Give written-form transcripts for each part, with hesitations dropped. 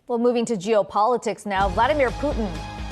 Well, moving to geopolitics now, Vladimir Putin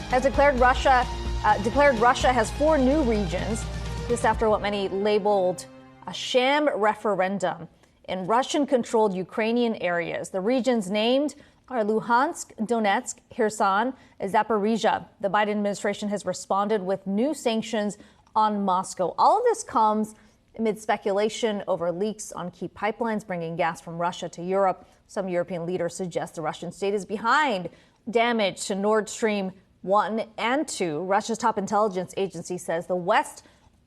has declared Russia has 4 new regions. This after what many labeled a sham referendum in Russian-controlled Ukrainian areas. The regions named are Luhansk, Donetsk, Kherson, and Zaporizhia. The Biden administration has responded with new sanctions on Moscow. All of this comes amid speculation over leaks on key pipelines bringing gas from Russia to Europe. Some European leaders suggest the Russian state is behind damage to Nord Stream 1 and 2. Russia's top intelligence agency says the West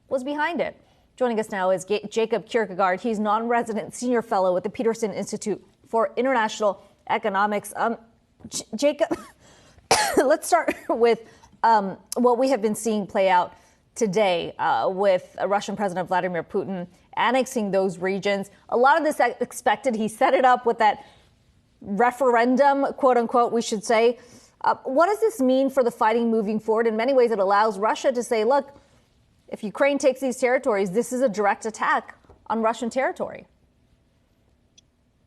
was behind it. Joining us now is Jacob Kirkegaard. He's non-resident senior fellow with the Peterson Institute for International Economics. Jacob, let's start with what we have been seeing play out today with Russian President Vladimir Putin annexing those regions. A lot of this expected. He set it up with that referendum, quote unquote, we should say. What does this mean for the fighting moving forward? In many ways, it allows Russia to say, look, if Ukraine takes these territories, this is a direct attack on Russian territory.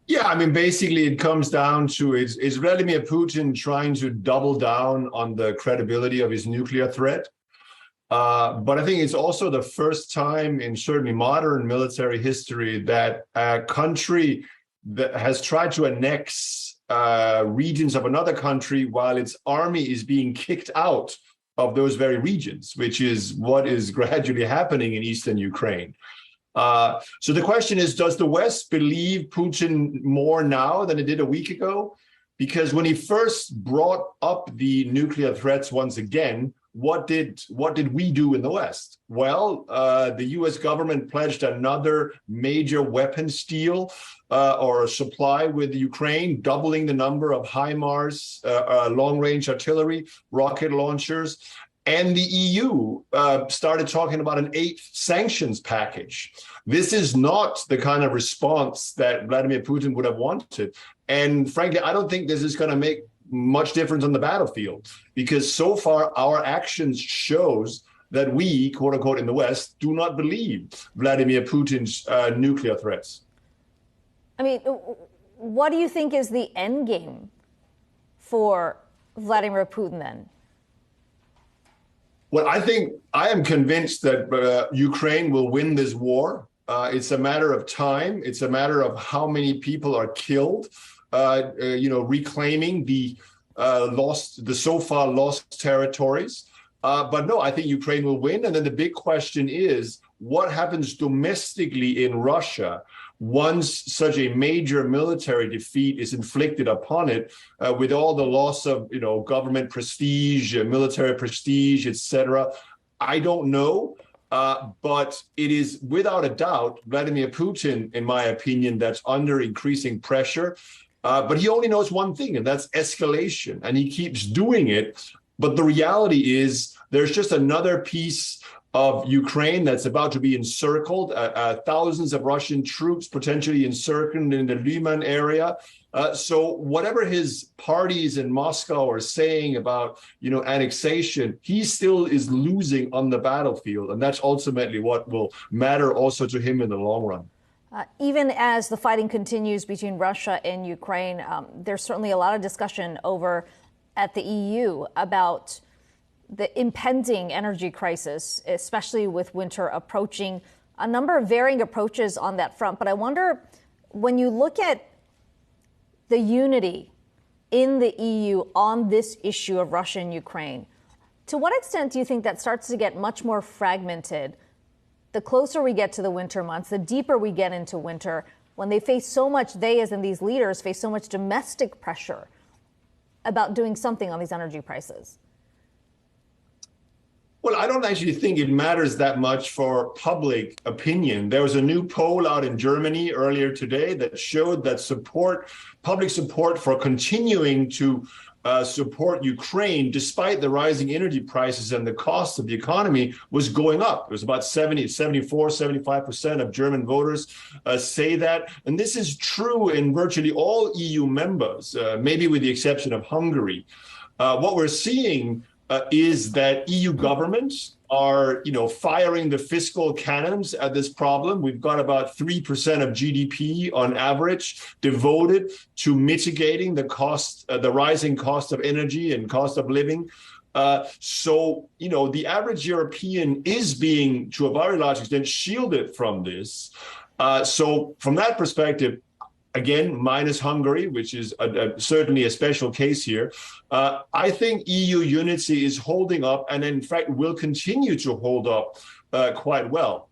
Yeah, I mean, basically it comes down to is Vladimir Putin trying to double down on the credibility of his nuclear threat? But I think it's also the first time in certainly modern military history that a country that has tried to annex regions of another country while its army is being kicked out of those very regions, which is what is gradually happening in eastern Ukraine. So the question is, does the West believe Putin more now than it did a week ago? Because when he first brought up the nuclear threats once again, what did we do in the West? Well, the U.S. government pledged another major weapons deal or a supply with Ukraine, doubling the number of HIMARS, long-range artillery, rocket launchers. And the EU started talking about an 8th sanctions package. This is not the kind of response that Vladimir Putin would have wanted. And frankly, I don't think this is going to make much difference on the battlefield, because so far our actions shows that we, quote unquote, in the West, do not believe Vladimir Putin's nuclear threats. I mean, what do you think is the end game for Vladimir Putin then? Well, I am convinced that Ukraine will win this war. It's a matter of time. It's a matter of how many people are killed. Reclaiming the so far lost territories. But no, I think Ukraine will win. And then the big question is, what happens domestically in Russia once such a major military defeat is inflicted upon it, with all the loss of, government prestige, military prestige, etc. I don't know. But it is without a doubt Vladimir Putin, in my opinion, that's under increasing pressure. But he only knows one thing, and that's escalation. And he keeps doing it. But the reality is there's just another piece of Ukraine that's about to be encircled, thousands of Russian troops potentially encircled in the Lyman area. So whatever his parties in Moscow are saying about, annexation, he still is losing on the battlefield. And that's ultimately what will matter also to him in the long run. Even as the fighting continues between Russia and Ukraine, there's certainly a lot of discussion over at the EU about the impending energy crisis, especially with winter approaching. A number of varying approaches on that front. But I wonder, when you look at the unity in the EU on this issue of Russia and Ukraine, to what extent do you think that starts to get much more fragmented the closer we get to the winter months, the deeper we get into winter, when they face so much, they as in these leaders face so much domestic pressure about doing something on these energy prices? Well, I don't actually think it matters that much for public opinion. There was a new poll out in Germany earlier today that showed that public support for continuing to support Ukraine, despite the rising energy prices and the cost of the economy, was going up. It was about 75% of German voters say that. And this is true in virtually all EU members, maybe with the exception of Hungary. What we're seeing is that EU governments are, firing the fiscal cannons at this problem. We've got about 3% of GDP on average devoted to mitigating the rising cost of energy and cost of living. So, the average European is being, to a very large extent, shielded from this. So from that perspective, again, minus Hungary, which is certainly a special case here, I think EU unity is holding up and, in fact, will continue to hold up quite well.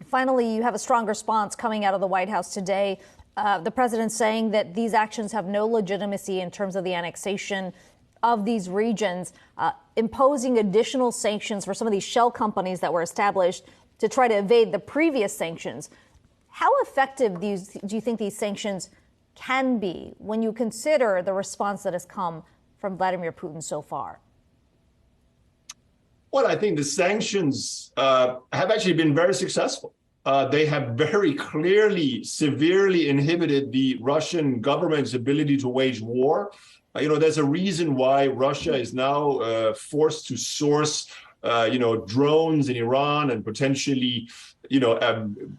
Finally, you have a strong response coming out of the White House today. The president saying that these actions have no legitimacy in terms of the annexation of these regions, imposing additional sanctions for some of these shell companies that were established to try to evade the previous sanctions. How effective do you think these sanctions can be when you consider the response that has come from Vladimir Putin so far? Well, I think the sanctions have actually been very successful. They have very clearly, severely inhibited the Russian government's ability to wage war. There's a reason why Russia is now forced to source, drones in Iran and potentially,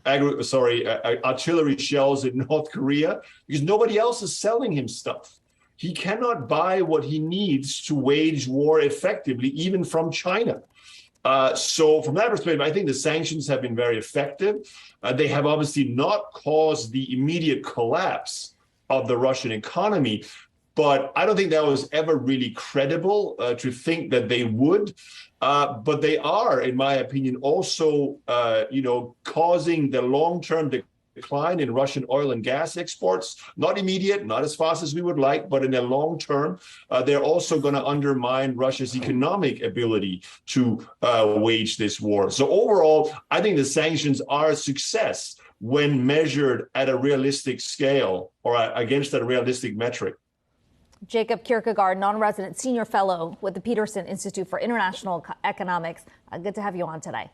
artillery shells in North Korea, because nobody else is selling him stuff. He cannot buy what he needs to wage war effectively, even from China. So from that perspective, I think the sanctions have been very effective. They have obviously not caused the immediate collapse of the Russian economy, but I don't think that was ever really credible to think that they would. But they are, in my opinion, also, causing the long-term decline in Russian oil and gas exports. Not immediate, not as fast as we would like, but in the long term, they're also going to undermine Russia's economic ability to wage this war. So overall, I think the sanctions are a success when measured at a realistic scale or against a realistic metric. Jacob Kirkegaard, non-resident senior fellow with the Peterson Institute for International Economics. Good to have you on today.